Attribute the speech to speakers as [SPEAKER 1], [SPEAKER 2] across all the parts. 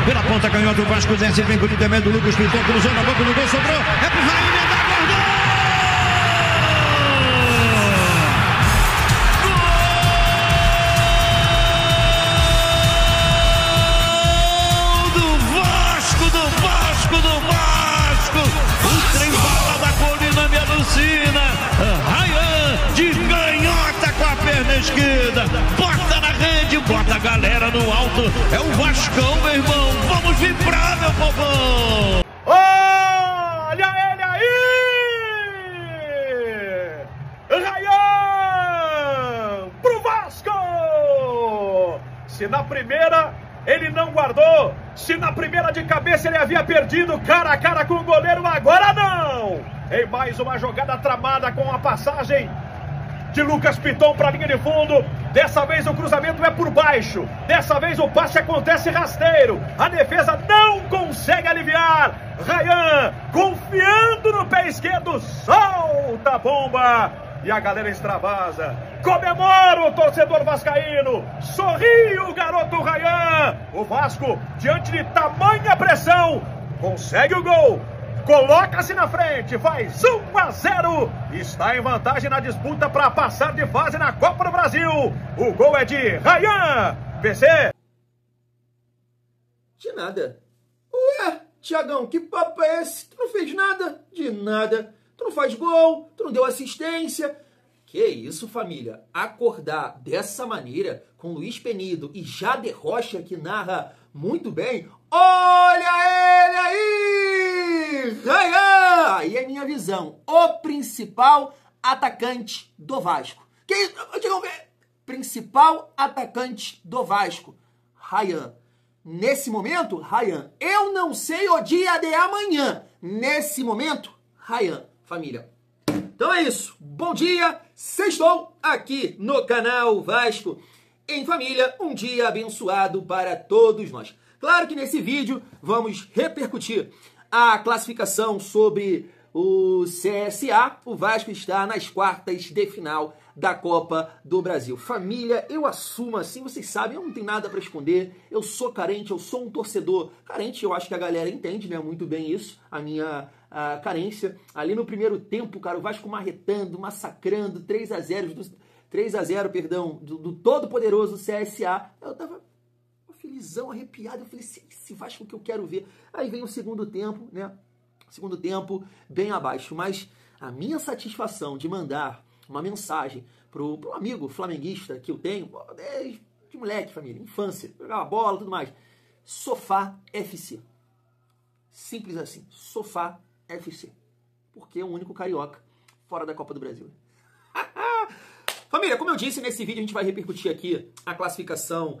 [SPEAKER 1] Pela ponta canhota, o Vasco desce, vem por intermédio do Lucas Piton, cruzou na boca do gol, sobrou. É pro Rainha, dá gol! Do Vasco! O trem bala da colina me alucina. Rayan de canhota com a perna esquerda. Bota na rede, bota a galera no alto. É o Vascão, meu irmão. Vamos vibrar, meu povão.
[SPEAKER 2] Olha ele aí! Rayan pro Vasco! Se na primeira ele não guardou, se na primeira de cabeça ele havia perdido cara a cara com o goleiro, agora não! Em mais uma jogada tramada com a passagem de Lucas Piton para a linha de fundo. Dessa vez o cruzamento é por baixo. Dessa vez o passe acontece rasteiro. A defesa não consegue aliviar. Rayan, confiando no pé esquerdo, solta a bomba. E a galera extravasa. Comemora o torcedor vascaíno. Sorri o garoto Rayan. O Vasco, diante de tamanha pressão, consegue o gol. Coloca-se na frente, faz 1-0, está em vantagem na disputa para passar de fase na Copa do Brasil. O gol é de Rayan. PC.
[SPEAKER 3] De nada. Ué, Thiagão, que papo é esse? Tu não fez nada? De nada. Tu não faz gol, tu não deu assistência. Que isso, família? Acordar dessa maneira com Luiz Penido e Jader Rocha, que narra muito bem. Olha ele aí! Rayan! Aí é minha visão. O principal atacante do Vasco. Que isso? Principal atacante do Vasco. Rayan. Nesse momento, Rayan. Eu não sei o dia de amanhã. Nesse momento, Rayan. Família. Então é isso. Bom dia. Sextou aqui no canal Vasco em Família. Um dia abençoado para todos nós. Claro que nesse vídeo vamos repercutir a classificação sobre o CSA. O Vasco está nas quartas de final da Copa do Brasil. Família, eu assumo assim, vocês sabem, eu não tenho nada para esconder. Eu sou carente, eu sou um torcedor carente. Eu acho que a galera entende, né, muito bem isso, a minha carência. Ali no primeiro tempo, cara, o Vasco marretando, massacrando, 3-0, perdão, do todo-poderoso CSA. Eu tava felizão, arrepiado, eu falei, esse Vasco que eu quero ver. Aí vem o segundo tempo, né? Segundo tempo, bem abaixo. Mas a minha satisfação de mandar uma mensagem pro amigo flamenguista que eu tenho, desde de moleque, família, infância, jogava bola, tudo mais. Sofá FC. Simples assim. Sofá FC. Porque é o único carioca fora da Copa do Brasil. Família, como eu disse, nesse vídeo a gente vai repercutir aqui a classificação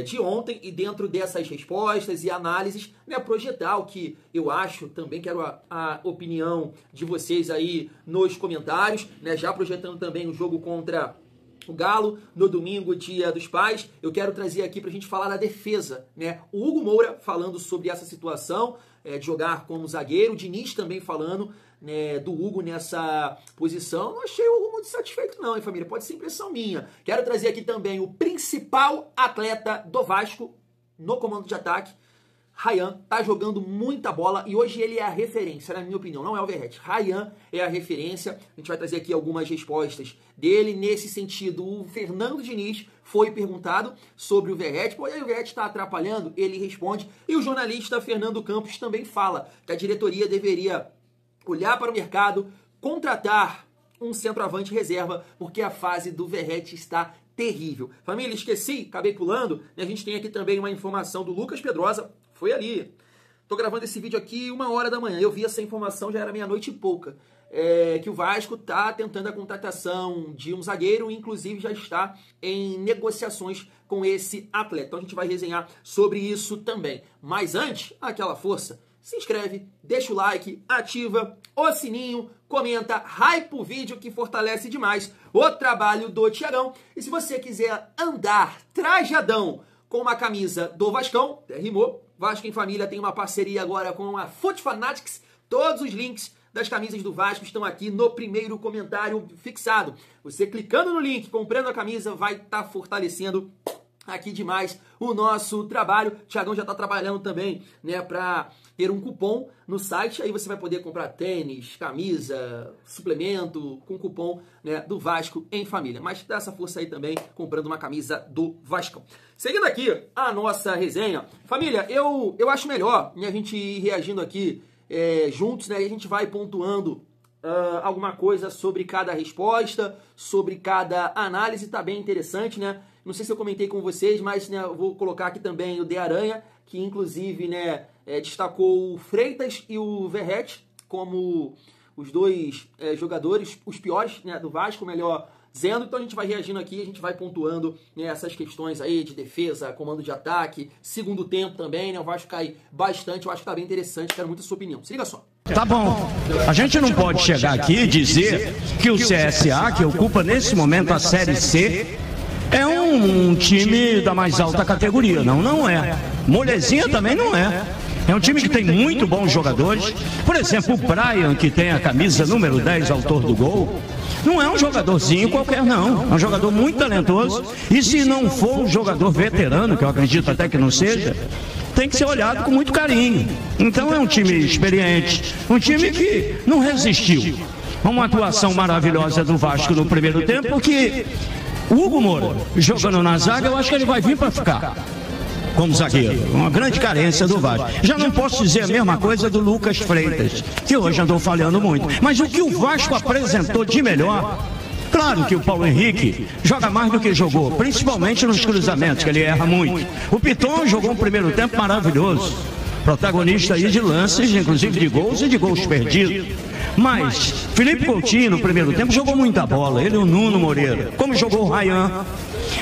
[SPEAKER 3] de ontem e dentro dessas respostas e análises, né, projetar o que eu acho, também quero a opinião de vocês aí nos comentários, né, já projetando também o jogo contra o Galo no domingo, Dia dos Pais. Eu quero trazer aqui pra gente falar da defesa, né, o Hugo Moura falando sobre essa situação de jogar como zagueiro, o Diniz também falando, né, do Hugo nessa posição. Não achei o Hugo muito satisfeito não, hein, família? Pode ser impressão minha. Quero trazer aqui também o principal atleta do Vasco no comando de ataque. Rayan tá jogando muita bola e hoje ele é a referência, na minha opinião, não é o Verratti. Rayan é a referência. A gente vai trazer aqui algumas respostas dele nesse sentido. O Fernando Diniz foi perguntado sobre o Verratti. Pô, e aí o Verratti está atrapalhando? Ele responde. E o jornalista Fernando Campos também fala que a diretoria deveria olhar para o mercado, contratar um centroavante reserva, porque a fase do Verratti está terrível. Família, esqueci, acabei pulando, e a gente tem aqui também uma informação do Lucas Pedrosa, foi ali. Tô gravando esse vídeo aqui 1h da manhã, eu vi essa informação, já era meia-noite e pouca, que o Vasco tá tentando a contratação de um zagueiro, inclusive já está em negociações com esse atleta. Então a gente vai resenhar sobre isso também. Mas antes, aquela força, se inscreve, deixa o like, ativa o sininho, comenta, hype o vídeo que fortalece demais o trabalho do Thiagão. E se você quiser andar trajadão com uma camisa do Vascão, rimou, Vasco em Família tem uma parceria agora com a Foot Fanatics. Todos os links das camisas do Vasco estão aqui no primeiro comentário fixado. Você clicando no link, comprando a camisa, vai estar fortalecendo aqui demais o nosso trabalho. O Thiagão já está trabalhando também, né, para ter um cupom no site. Aí você vai poder comprar tênis, camisa, suplemento com cupom, né, do Vasco em Família. Mas dá essa força aí também comprando uma camisa do Vascão. Seguindo aqui a nossa resenha, família, eu acho melhor, né, a gente ir reagindo aqui juntos, né, e a gente vai pontuando alguma coisa sobre cada resposta, sobre cada análise. Tá bem interessante, né? Não sei se eu comentei com vocês, mas, né, eu vou colocar aqui também o De Aranha, que inclusive, né, destacou o Freitas e o Verratti como os dois jogadores, os piores, né, do Vasco, melhor dizendo. Então a gente vai reagindo aqui, a gente vai pontuando, né, essas questões aí de defesa, comando de ataque, segundo tempo também, né? O Vasco cai bastante, eu acho que tá bem interessante, quero muito a sua opinião. Se liga só.
[SPEAKER 4] Tá bom, a gente não pode chegar aqui e dizer que o CSA, que ocupa nesse momento a Série C, é um time da mais alta categoria. Não é. Molezinha também não é. É um time que tem muito bons jogadores. Por exemplo, o Brian, que tem a camisa número 10, autor do gol, não é um jogadorzinho qualquer, não. É um jogador muito talentoso. E se não for um jogador veterano, que eu acredito até que não seja, tem que ser olhado com muito carinho. Então é um time experiente, um time que não resistiu a uma atuação maravilhosa do Vasco no primeiro tempo, porque o Hugo Moura, jogando na zaga, eu acho que ele vai vir para ficar como zagueiro. Uma grande carência do Vasco. Já não posso dizer a mesma coisa do Lucas Freitas, que hoje andou falhando muito. Mas o que o Vasco apresentou de melhor, claro que o Paulo Henrique joga mais do que jogou, principalmente nos cruzamentos, que ele erra muito. O Piton jogou um primeiro tempo maravilhoso, protagonista aí de lances, inclusive de gols e de gols perdidos. Mas Felipe Coutinho no primeiro tempo jogou muita bola, ele e o Nuno Moreira, como jogou o Ryan.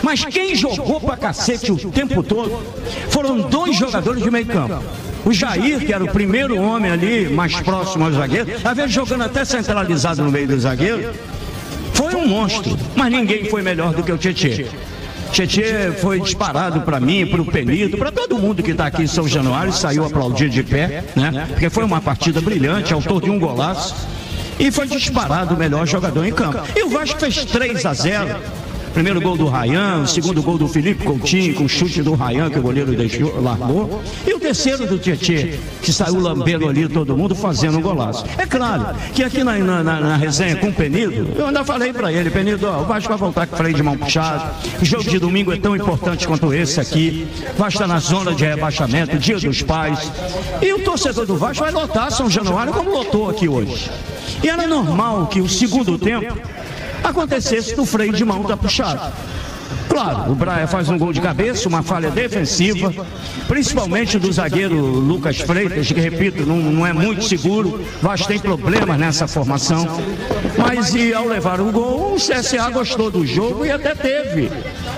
[SPEAKER 4] Mas quem jogou pra cacete o tempo todo foram dois jogadores de meio campo. O Jair, que era o primeiro homem ali, mais próximo ao zagueiro, às vezes jogando até centralizado no meio do zagueiro, foi um monstro, mas ninguém foi melhor do que o Tietê. Tietê foi disparado para mim, para o Penido, para todo mundo que está aqui em São Januário, saiu aplaudido de pé, né? Porque foi uma partida brilhante, autor de um golaço, e foi disparado o melhor jogador em campo. E o Vasco fez 3-0. Primeiro gol do Ryan, o segundo gol do Felipe Coutinho, com chute do Ryan, que o goleiro deixou, largou. E o terceiro do Tietê, que saiu lambendo ali todo mundo, fazendo um golaço. É claro que aqui na resenha com o Penido, eu ainda falei para ele, Penido, ó, o Vasco vai voltar com o freio de mão puxado. O jogo de domingo é tão importante quanto esse aqui. O Vasco está na zona de rebaixamento, Dia dos Pais. E o torcedor do Vasco vai lotar São Januário como lotou aqui hoje. E era normal que o segundo tempo acontecesse do freio de mão tá puxado. Claro, o Brian faz um gol de cabeça, uma falha defensiva, principalmente do zagueiro Lucas Freitas, que, repito, não é muito seguro. O Vasco tem problemas nessa formação. Mas e ao levar o gol, o CSA gostou do jogo e até teve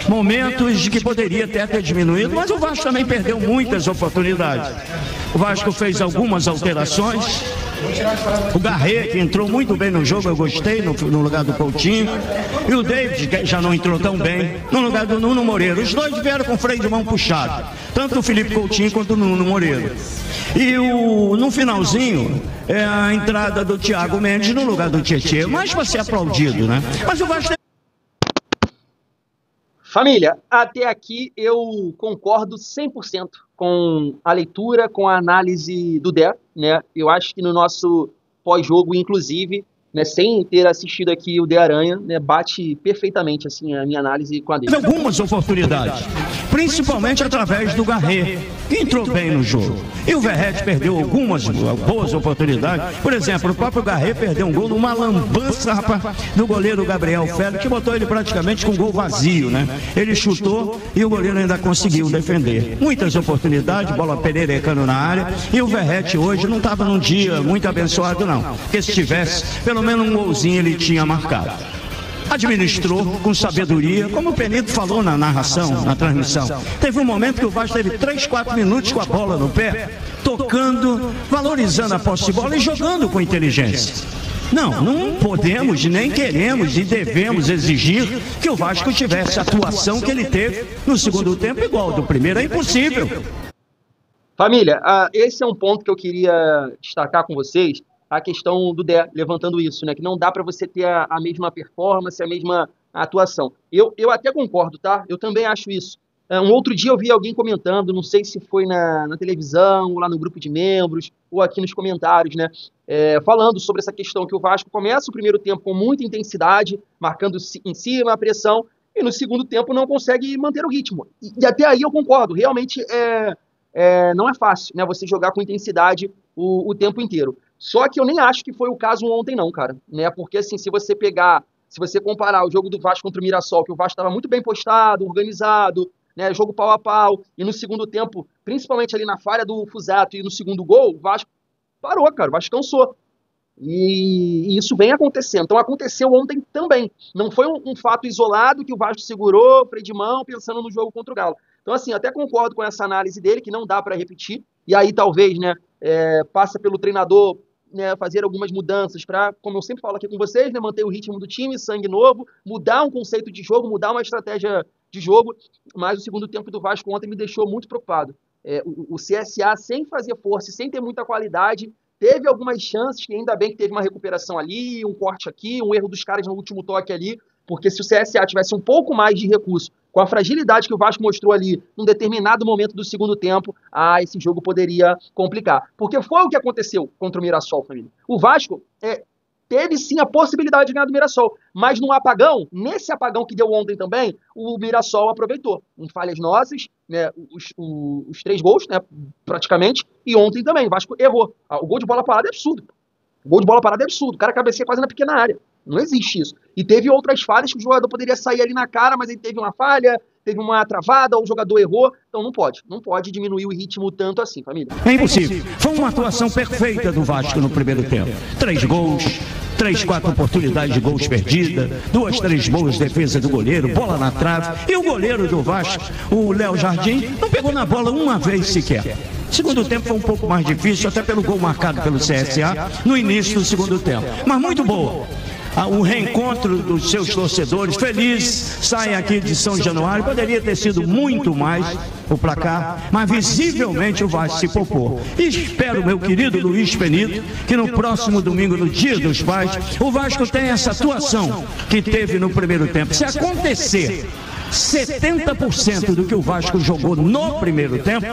[SPEAKER 4] momentos de que poderia até ter diminuído, mas o Vasco também perdeu muitas oportunidades. O Vasco fez algumas alterações. O Garret, que entrou muito bem no jogo, eu gostei, no lugar do Coutinho. E o David, que já não entrou tão bem, no lugar do Nuno Moreira. Os dois vieram com freio de mão puxado, tanto o Felipe Coutinho quanto o Nuno Moreira. E no finalzinho, a entrada do Thiago Mendes no lugar do Tietê, mais para ser aplaudido, né? Mas o Vasco...
[SPEAKER 3] Família, até aqui eu concordo 100% com a leitura, com a análise do Dé, né? Eu acho que no nosso pós-jogo, inclusive, né, sem ter assistido aqui o De Aranha, né, bate perfeitamente assim, a minha análise com a dele.
[SPEAKER 4] Algumas oportunidades, principalmente através do Garret, que entrou bem no jogo. E o Verratti perdeu algumas boas oportunidades. Por exemplo, o próprio Garret perdeu um gol numa lambança, rapaz, do goleiro Gabriel Félix, que botou ele praticamente com gol vazio, né? Ele chutou e o goleiro ainda conseguiu defender. Muitas oportunidades, bola pererecando na área, e o Verratti hoje não estava num dia muito abençoado, não. Porque se tivesse, pelo menos um golzinho ele tinha marcado. Administrou com sabedoria, como o Penido falou na narração, na transmissão. Teve um momento que o Vasco teve 3, 4 minutos com a bola no pé, tocando, valorizando a posse de bola e jogando com inteligência. Não podemos, nem queremos e devemos exigir que o Vasco tivesse a atuação que ele teve no segundo tempo igual ao do primeiro. É impossível.
[SPEAKER 3] Família, esse é um ponto que eu queria destacar com vocês, a questão do Dé levantando isso, né? Que não dá para você ter a mesma performance, a mesma atuação. Eu até concordo, tá? Eu também acho isso.
[SPEAKER 5] Um outro dia eu vi alguém comentando, não sei se foi na televisão, ou lá no grupo de membros, ou aqui nos comentários, né? Falando sobre essa questão que o Vasco começa o primeiro tempo com muita intensidade, marcando em cima a pressão, e no segundo tempo não consegue manter o ritmo. E até aí eu concordo, realmente não é fácil, né, você jogar com intensidade o tempo inteiro. Só que eu nem acho que foi o caso ontem não, cara, né? Porque assim, se você comparar o jogo do Vasco contra o Mirassol, que o Vasco estava muito bem postado, organizado, né, jogo pau a pau, e no segundo tempo, principalmente ali na falha do Fuzato e no segundo gol, o Vasco parou, cara, o Vasco cansou. E isso vem acontecendo. Então aconteceu ontem também. Não foi um fato isolado que o Vasco segurou, freio de mão, pensando no jogo contra o Galo. Então assim, até concordo com essa análise dele, que não dá para repetir, e aí talvez, né, passa pelo treinador, né, fazer algumas mudanças para, como eu sempre falo aqui com vocês, né, manter o ritmo do time, sangue novo, mudar um conceito de jogo, mudar uma estratégia de jogo, mas o segundo tempo do Vasco ontem me deixou muito preocupado. O CSA, sem fazer força, sem ter muita qualidade, teve algumas chances, que ainda bem que teve uma recuperação ali, um corte aqui, um erro dos caras no último toque ali, porque se o CSA tivesse um pouco mais de recurso, com a fragilidade que o Vasco mostrou ali num determinado momento do segundo tempo, esse jogo poderia complicar. Porque foi o que aconteceu contra o Mirassol, família. O Vasco teve sim a possibilidade de ganhar do Mirassol, mas no apagão, nesse apagão que deu ontem também, o Mirassol aproveitou. Em falhas nossas, né, os 3 gols, né, praticamente, e ontem também, o Vasco errou. O gol de bola parada é absurdo. O gol de bola parada é absurdo. O cara cabeceia quase na pequena área. Não existe isso. E teve outras falhas que o jogador poderia sair ali na cara, mas ele teve uma falha, teve uma travada, o jogador errou. Então não pode diminuir o ritmo tanto assim, família.
[SPEAKER 4] É impossível. Foi uma atuação perfeita do Vasco no primeiro tempo. 3 gols, 3, 4 oportunidades de gols perdidas, 2, 3 boas defesas do goleiro, bola na trave. E o goleiro do Vasco, o Léo Jardim, não pegou na bola uma vez sequer. Segundo tempo foi um pouco mais difícil, até pelo gol marcado pelo CSA no início do segundo tempo. Mas muito boa. O reencontro dos seus torcedores, felizes, saem aqui de São Januário. Poderia ter sido muito mais o placar, mas visivelmente o Vasco se poupou. E espero, meu querido Luiz Penido, que no próximo domingo, no Dia dos Pais, o Vasco tenha essa atuação que teve no primeiro tempo. Se acontecer 70% do que o Vasco jogou no primeiro tempo,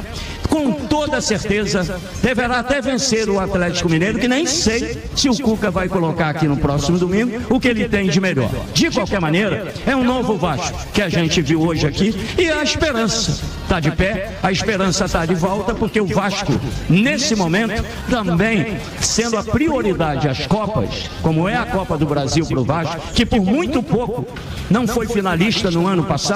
[SPEAKER 4] com toda certeza deverá até vencer o Atlético Mineiro, que nem sei se o Cuca vai colocar aqui no próximo domingo o que ele tem de melhor. De qualquer maneira, é um novo Vasco que a gente viu hoje aqui, e a esperança está de pé, a esperança está de volta, porque o Vasco, nesse momento, também sendo a prioridade às Copas, como é a Copa do Brasil para o Vasco, que por muito pouco não foi finalista no ano passado,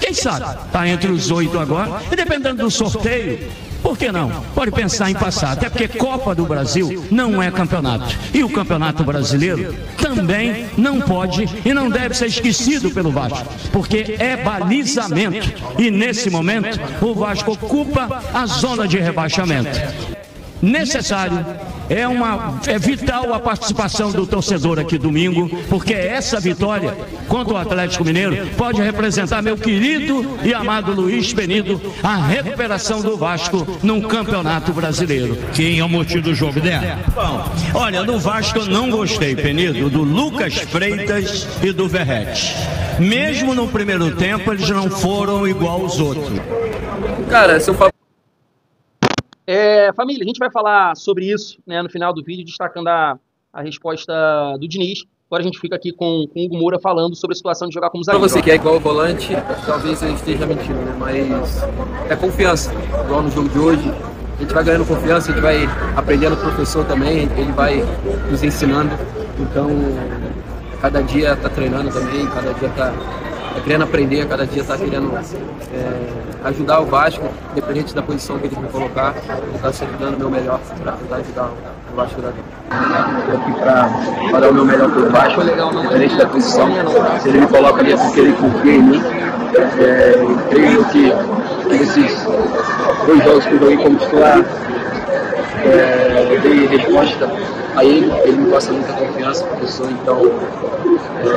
[SPEAKER 4] quem sabe está entre os 8 agora, e dependendo do sorteio, por que não? Pode pensar em passar, até porque Copa do Brasil não é campeonato, e o Campeonato Brasileiro também não pode e não deve ser esquecido pelo Vasco, porque é balizamento, e nesse momento o Vasco ocupa a zona de rebaixamento. Necessário, é vital a participação do torcedor aqui domingo, porque essa vitória contra o Atlético Mineiro pode representar, meu querido e amado Luiz Penido, a recuperação do Vasco num campeonato brasileiro.
[SPEAKER 1] Quem é o motivo do jogo dela?
[SPEAKER 4] Bom, olha, do Vasco eu não gostei, Penido, do Lucas Freitas e do Verrete. Mesmo no primeiro tempo, eles não foram igual aos outros.
[SPEAKER 3] Cara, se eu falo...
[SPEAKER 5] Família, a gente vai falar sobre isso, né, no final do vídeo, destacando a resposta do Diniz. Agora a gente fica aqui com o Hugo Moura falando sobre a situação de jogar como zagueiro.
[SPEAKER 3] Pra você que é igual o volante, talvez eu esteja mentindo, né? Mas é confiança, igual no jogo de hoje. A gente vai ganhando confiança, a gente vai aprendendo com o professor também, ele vai nos ensinando. Então, cada dia tá treinando também, cada dia tá querendo aprender, cada dia está querendo ajudar o Vasco, independente da posição que ele me colocar, eu estou sempre dando o meu melhor para tentar ajudar o Vasco daqui.
[SPEAKER 6] Estou aqui para dar o meu melhor para o Vasco, independente da posição. Se ele me coloca ali é porque ele confia em mim. Creio que nesses 2 jogos que eu joguei como titular, eu dei resposta a ele me passa muita confiança, professor, então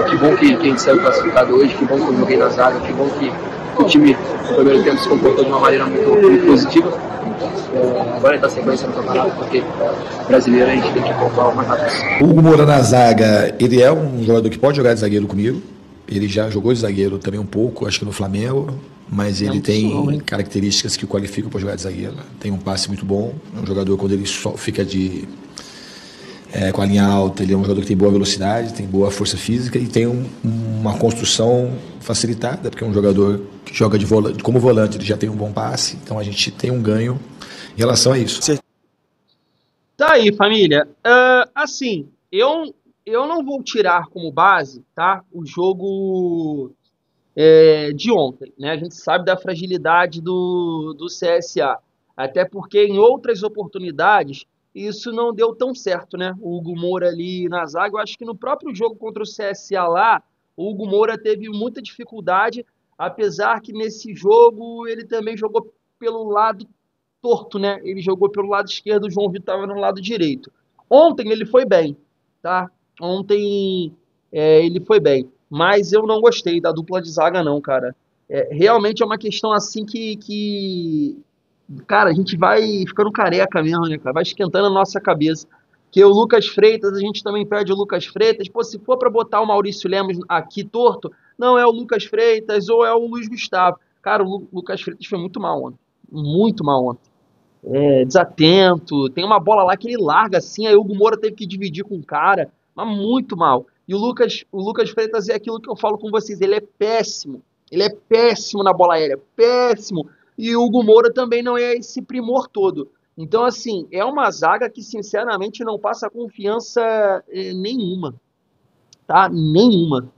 [SPEAKER 6] que bom que a gente saiu classificado hoje, que bom que eu joguei na zaga, que bom que o time no primeiro tempo se comportou de uma maneira muito positiva. Agora está sequência no campeonato, porque brasileiro a gente tem que poupar o mais rápido.
[SPEAKER 7] O Hugo Moura na zaga, ele é um jogador que pode jogar de zagueiro comigo, Ele já jogou de zagueiro também um pouco, acho que no Flamengo, mas ele tem características que o qualificam para jogar de zagueiro. Tem um passe muito bom, é um jogador quando ele só fica com a linha alta, ele é um jogador que tem boa velocidade, tem boa força física e tem uma construção facilitada, porque é um jogador que joga como volante, ele já tem um bom passe, então a gente tem um ganho em relação a isso.
[SPEAKER 5] Tá aí, família. Assim, eu não vou tirar como base, tá, o jogo de ontem, né? A gente sabe da fragilidade do CSA, até porque em outras oportunidades isso não deu tão certo, né? O Hugo Moura ali na zaga, eu acho que no próprio jogo contra o CSA lá, o Hugo Moura teve muita dificuldade, apesar que nesse jogo ele também jogou pelo lado torto, né? Ele jogou pelo lado esquerdo, o João Vitor estava no lado direito. Ontem ele foi bem, tá? Ontem ele foi bem, mas eu não gostei da dupla de zaga não, cara. Realmente é uma questão assim que cara, a gente vai ficando careca mesmo, né, cara? Vai esquentando a nossa cabeça. Que o Lucas Freitas, a gente também perde o Lucas Freitas. Pô, se for pra botar o Maurício Lemos aqui torto, não é o Lucas Freitas ou é o Luiz Gustavo. Cara, o Lucas Freitas foi muito mal ontem. Muito mal ontem. Desatento. Tem uma bola lá que ele larga assim, aí o Hugo Moura teve que dividir com o cara. Mas muito mal. E o Lucas Freitas é aquilo que eu falo com vocês. Ele é péssimo. Ele é péssimo na bola aérea. Péssimo. E o Hugo Moura também não é esse primor todo. Então, assim, é uma zaga que, sinceramente, não passa confiança nenhuma. Tá? Nenhuma.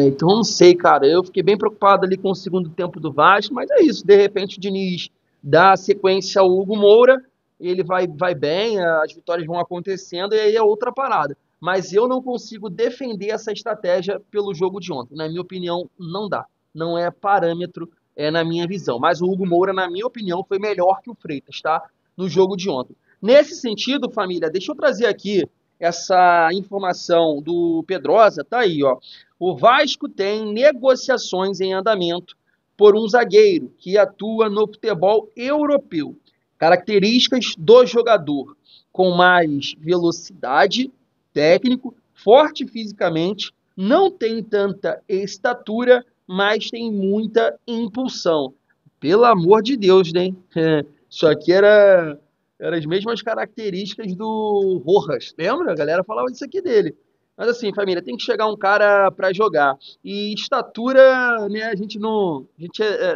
[SPEAKER 5] Então, não sei, cara. Eu fiquei bem preocupado ali com o segundo tempo do Vasco, mas é isso. De repente, o Diniz dá sequência ao Hugo Moura, ele vai bem, as vitórias vão acontecendo, e aí é outra parada. Mas eu não consigo defender essa estratégia pelo jogo de ontem. Na minha opinião, não dá. Não é parâmetro na minha visão. Mas o Hugo Moura, na minha opinião, foi melhor que o Freitas, tá? No jogo de ontem. Nesse sentido, família, deixa eu trazer aqui essa informação do Pedrosa. Tá aí, ó. O Vasco tem negociações em andamento por um zagueiro que atua no futebol europeu. Características do jogador: com mais velocidade, técnico, forte fisicamente, não tem tanta estatura, mas tem muita impulsão. Pelo amor de Deus, né? Isso aqui era as mesmas características do Rojas. Lembra? A galera falava disso aqui dele. Mas assim, família, tem que chegar um cara para jogar. E estatura, né, a gente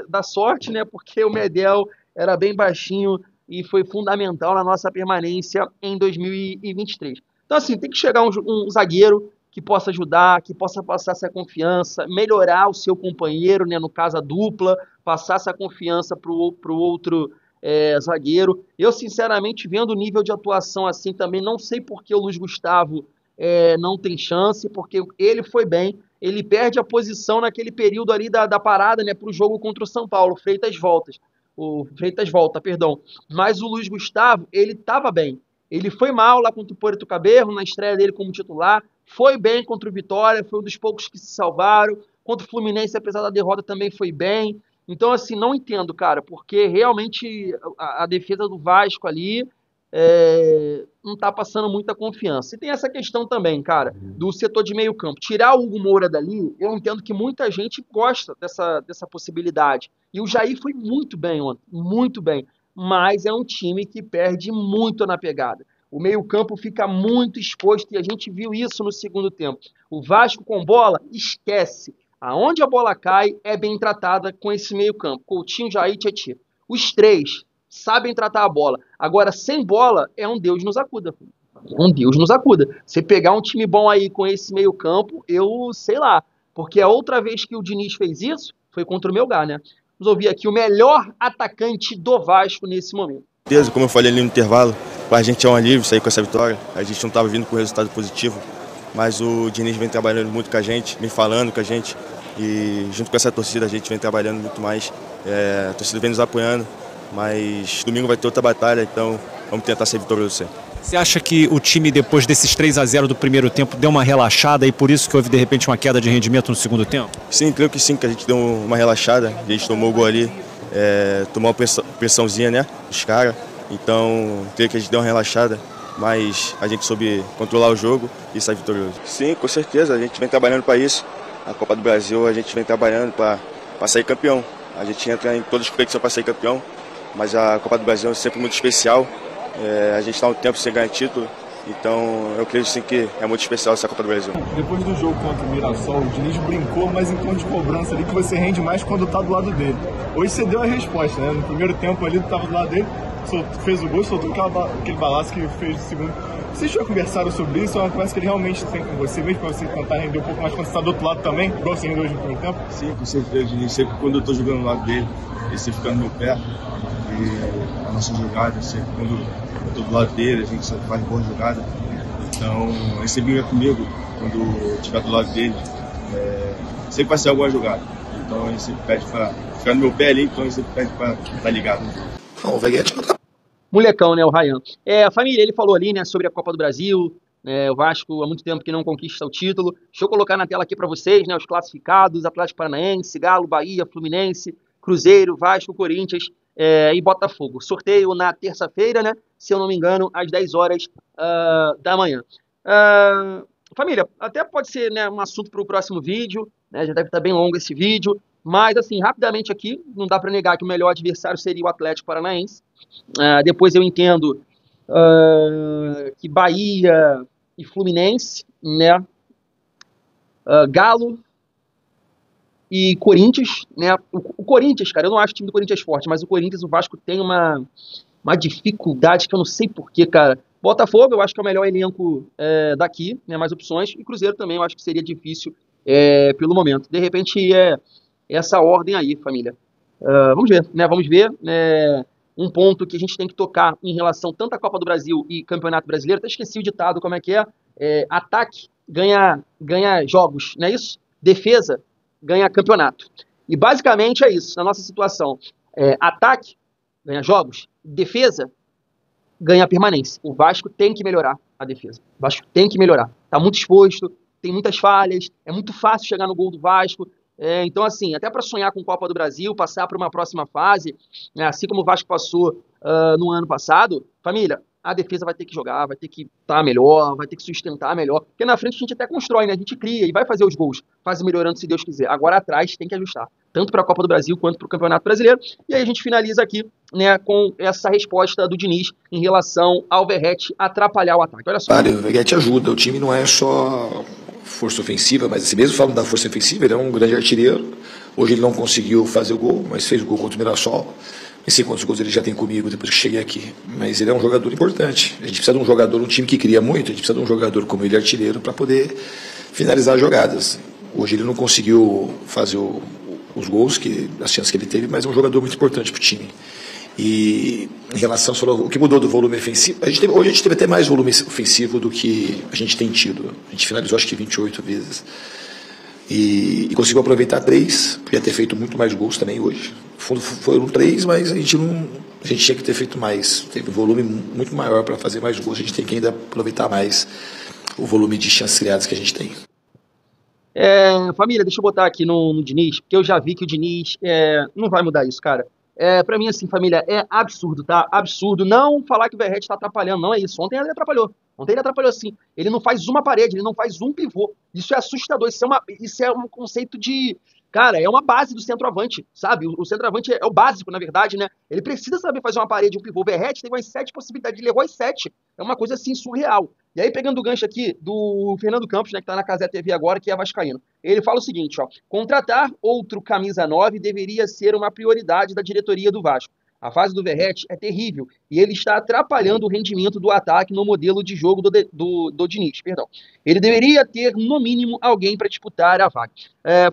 [SPEAKER 5] dá sorte, né? Porque o Medel era bem baixinho e foi fundamental na nossa permanência em 2023. Então assim, tem que chegar um zagueiro que possa ajudar, que possa passar essa confiança, melhorar o seu companheiro, né, no caso a dupla, passar essa confiança para o outro zagueiro. Eu, sinceramente, vendo o nível de atuação assim também, não sei por que o Luiz Gustavo não tem chance, porque ele foi bem, ele perde a posição naquele período ali da parada, né, para o jogo contra o São Paulo, Freitas volta, perdão. Mas o Luiz Gustavo, ele estava bem. Ele foi mal lá contra o Puerto Cabello, na estreia dele como titular, foi bem contra o Vitória, foi um dos poucos que se salvaram. Contra o Fluminense, apesar da derrota, também foi bem. Então, assim, não entendo, cara, porque realmente a defesa do Vasco ali não tá passando muita confiança. E tem essa questão também, cara, do setor de meio campo. Tirar o Hugo Moura dali, eu entendo que muita gente gosta dessa possibilidade. E o Jair foi muito bem ontem, muito bem. Mas é um time que perde muito na pegada. O meio-campo fica muito exposto e a gente viu isso no segundo tempo. O Vasco com bola, esquece. Aonde a bola cai é bem tratada com esse meio-campo. Coutinho, Jair, Tietê. Os três sabem tratar a bola. Agora, sem bola, é um Deus nos acuda. Um Deus nos acuda. Você pegar um time bom aí com esse meio-campo, eu sei lá. Porque a outra vez que o Diniz fez isso, foi contra o Melgar, né? Vamos ouvir aqui o melhor atacante do Vasco nesse momento.
[SPEAKER 8] Como eu falei ali no intervalo, para a gente é um alívio sair com essa vitória. A gente não estava vindo com resultado positivo, mas o Diniz vem trabalhando muito com a gente, vem falando com a gente, e junto com essa torcida a gente vem trabalhando muito mais. A torcida vem nos apoiando, mas domingo vai ter outra batalha, então vamos tentar ser vitorioso sempre.
[SPEAKER 9] Você acha que o time, depois desses 3-0 do primeiro tempo, deu uma relaxada e por isso que houve de repente uma queda de rendimento no segundo tempo?
[SPEAKER 8] Sim, creio que sim, que a gente deu uma relaxada, a gente tomou o gol ali, tomou uma pressãozinha, né, dos caras, então creio que a gente deu uma relaxada, mas a gente soube controlar o jogo e sair vitorioso. Sim, com certeza, a gente vem trabalhando para isso, a Copa do Brasil a gente vem trabalhando para sair campeão. A gente entra em todas as competições para sair campeão, mas a Copa do Brasil é sempre muito especial. A gente está um tempo sem ganhar título, então eu creio sim que é muito especial essa Copa do Brasil.
[SPEAKER 10] Depois do jogo contra o Mirassol, o Diniz brincou, mas em tom de cobrança ali, que você rende mais quando está do lado dele. Hoje você deu a resposta, né? No primeiro tempo ali, tu estava do lado dele, fez o gol, soltou aquele balaço que fez no segundo. Vocês já conversaram sobre isso? É uma conversa que ele realmente tem com você mesmo, para você tentar render um pouco mais quando você está do outro lado também, igual você rendeu hoje no primeiro tempo?
[SPEAKER 8] Sim, com certeza, Diniz. Sempre quando eu estou jogando do lado dele, ele sempre fica no meu pé. E a nossa jogada, sempre quando eu estou do lado dele, a gente sempre faz boa jogada. Então, ele sempre briga comigo quando eu estiver do lado dele. Sempre vai ser alguma jogada. Então, ele sempre pede para ficar no meu pé ali, então ele sempre pede para estar ligado.
[SPEAKER 7] Não, o Veguete não tá.
[SPEAKER 5] Molecão, né, o Ryan. Família, ele falou ali, né, sobre a Copa do Brasil, o Vasco há muito tempo que não conquista o título. Deixa eu colocar na tela aqui para vocês, né, os classificados: Atlético Paranaense, Galo, Bahia, Fluminense, Cruzeiro, Vasco, Corinthians e Botafogo. Sorteio na terça-feira, né, se eu não me engano, às 10 horas da manhã. Família, até pode ser, né, um assunto para o próximo vídeo, né, já deve estar bem longo esse vídeo, mas assim, rapidamente aqui, não dá para negar que o melhor adversário seria o Atlético Paranaense. Depois eu entendo que Bahia e Fluminense, né, Galo e Corinthians, né, o Corinthians, cara, eu não acho o time do Corinthians forte, mas o Corinthians, o Vasco tem uma dificuldade que eu não sei porquê, cara. Botafogo, eu acho que é o melhor elenco daqui, né, mais opções, e Cruzeiro também eu acho que seria difícil pelo momento. De repente essa ordem aí, família. Vamos ver, né, um ponto que a gente tem que tocar em relação tanto à Copa do Brasil e Campeonato Brasileiro. Até esqueci o ditado, como é que é? Ataque ganha jogos, não é isso? Defesa ganha campeonato. E basicamente é isso, na nossa situação. Ataque ganha jogos, defesa ganha permanência. O Vasco tem que melhorar a defesa. O Vasco tem que melhorar. Está muito exposto, tem muitas falhas, é muito fácil chegar no gol do Vasco. Então, assim, até para sonhar com Copa do Brasil, passar para uma próxima fase, né, assim como o Vasco passou no ano passado, família, a defesa vai ter que jogar, vai ter que estar melhor, vai ter que sustentar melhor, porque na frente a gente até constrói, né? A gente cria e vai fazer os gols, faz melhorando se Deus quiser. Agora atrás tem que ajustar, tanto para a Copa do Brasil quanto para o Campeonato Brasileiro. E aí a gente finaliza aqui, né, com essa resposta do Diniz em relação ao Verratti atrapalhar o ataque. Olha só.
[SPEAKER 7] Claro, o Verratti ajuda, o time não é só força ofensiva, mas assim mesmo falando da força ofensiva, ele é um grande artilheiro. Hoje ele não conseguiu fazer o gol, mas fez o gol contra o Mirassol. Nem sei quantos gols ele já tem comigo depois que cheguei aqui, mas ele é um jogador importante. A gente precisa de um jogador, um time que cria muito, a gente precisa de um jogador como ele, artilheiro, para poder finalizar as jogadas. Hoje ele não conseguiu fazer os gols, as chances que ele teve, mas é um jogador muito importante para o time. E em relação ao o que mudou do volume ofensivo, hoje a gente teve até mais volume ofensivo do que a gente tem tido. A gente finalizou acho que 28 vezes. E conseguiu aproveitar 3, podia ter feito muito mais gols também hoje. No fundo foram 3, mas a gente tinha que ter feito mais. Teve um volume muito maior para fazer mais gols. A gente tem que ainda aproveitar mais o volume de chances criadas que a gente tem.
[SPEAKER 5] Família, deixa eu botar aqui no Diniz, porque eu já vi que o Diniz não vai mudar isso, cara. Pra mim, assim, família, é absurdo, tá? Absurdo. Não falar que o Verratti tá atrapalhando, não é isso. Ontem ele atrapalhou. Ontem ele atrapalhou sim. Ele não faz uma parede, ele não faz um pivô. Isso é assustador. Isso é um conceito de... Cara, é uma base do centroavante, sabe? O centroavante é o básico, na verdade, né? Ele precisa saber fazer uma parede, um pivô. O Verratti teve umas 7 possibilidades, ele levou as 7. É uma coisa, assim, surreal. E aí, pegando o gancho aqui do Fernando Campos, né, que tá na Cazé TV agora, que é vascaíno. Ele fala o seguinte, ó: contratar outro camisa 9 deveria ser uma prioridade da diretoria do Vasco. A fase do Verratti é terrível e ele está atrapalhando o rendimento do ataque no modelo de jogo do Diniz. Perdão. Ele deveria ter, no mínimo, alguém para disputar a vaga.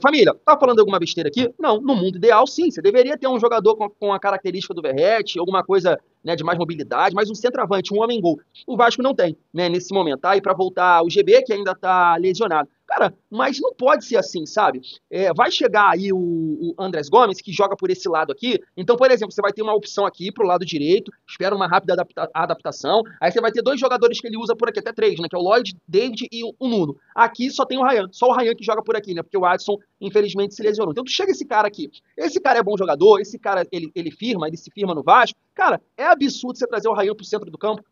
[SPEAKER 5] Família, tá falando alguma besteira aqui? Não, no mundo ideal, sim. Você deveria ter um jogador com a característica do Verratti, alguma coisa, né, de mais mobilidade, mas um centroavante, um homem-gol. O Vasco não tem, né, nesse momento, tá? E para voltar o GB, que ainda tá lesionado. Cara, mas não pode ser assim, sabe? Vai chegar aí o Andrés Gomes, que joga por esse lado aqui. Então, por exemplo, você vai ter uma opção aqui pro lado direito, espera uma rápida adaptação. Aí você vai ter 2 jogadores que ele usa por aqui, até 3, né? Que é o Lloyd, David e o Nuno. Aqui só tem o Ryan, só o Ryan que joga por aqui, né? Porque o Adson, infelizmente, se lesionou. Então, tu chega esse cara aqui. Esse cara é bom jogador, esse cara, ele se firma no Vasco. Cara, é absurdo você trazer o Ryan pro centro do campo,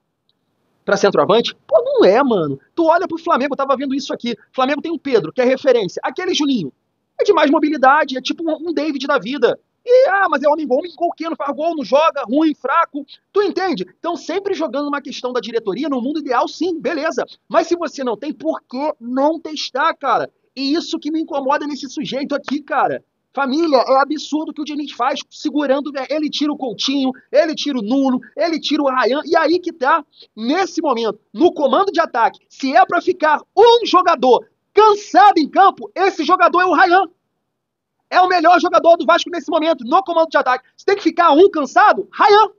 [SPEAKER 5] para centroavante? Pô, Não é, mano. Tu olha pro Flamengo, eu tava vendo isso aqui. O Flamengo tem um Pedro, que é referência. Aquele Juninho é de mais mobilidade, é tipo um David da vida. E, mas é homem gol que não faz gol, não joga, ruim, fraco. Tu entende? Então, sempre jogando uma questão da diretoria, no mundo ideal, sim, beleza. Mas se você não tem, por que não testar, cara? E isso que me incomoda nesse sujeito aqui, cara. Família, é absurdo o que o Diniz faz, segurando, ele tira o Coutinho, ele tira o Nuno, ele tira o Ryan, e aí que tá, nesse momento, no comando de ataque, se é pra ficar um jogador cansado em campo, esse jogador é o Ryan. É o melhor jogador do Vasco nesse momento, no comando de ataque. Se tem que ficar um cansado, Ryan.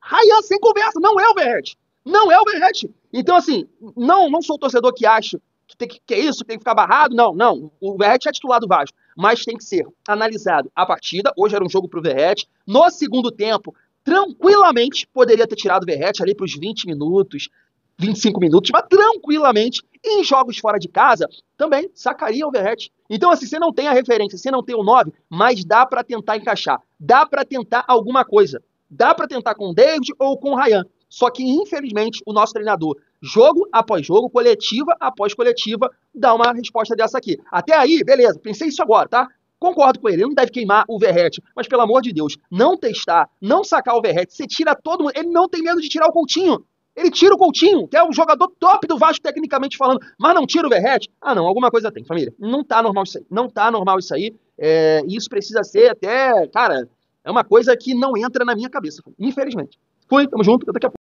[SPEAKER 5] Ryan, sem conversa, não é o Verratti. Não é o Verratti. Então, assim, não sou o torcedor que acha que é isso, que tem que ficar barrado. Não. O Verratti é titular do Vasco. Mas tem que ser analisado a partida. Hoje era um jogo pro Verratti. No segundo tempo, tranquilamente, poderia ter tirado o Verratti ali pros 20 minutos, 25 minutos, mas tranquilamente, em jogos fora de casa, também sacaria o Verratti. Então, assim, você não tem a referência, você não tem o 9, mas dá pra tentar encaixar. Dá pra tentar alguma coisa. Dá pra tentar com o David ou com o Ryan. Só que, infelizmente, o nosso treinador, jogo após jogo, coletiva após coletiva, dá uma resposta dessa aqui. Até aí, beleza, pensei isso agora, tá? Concordo com ele não deve queimar o Verratti, mas pelo amor de Deus, não testar, não sacar o Verratti, você tira todo mundo, ele não tem medo de tirar o Coutinho. Ele tira o Coutinho, que é um jogador top do Vasco tecnicamente falando, mas não tira o Verratti? Não, alguma coisa tem, família. Não tá normal isso aí, não tá normal isso aí. Isso precisa ser até, cara, é uma coisa que não entra na minha cabeça, infelizmente. Fui, tamo junto, até daqui a pouco.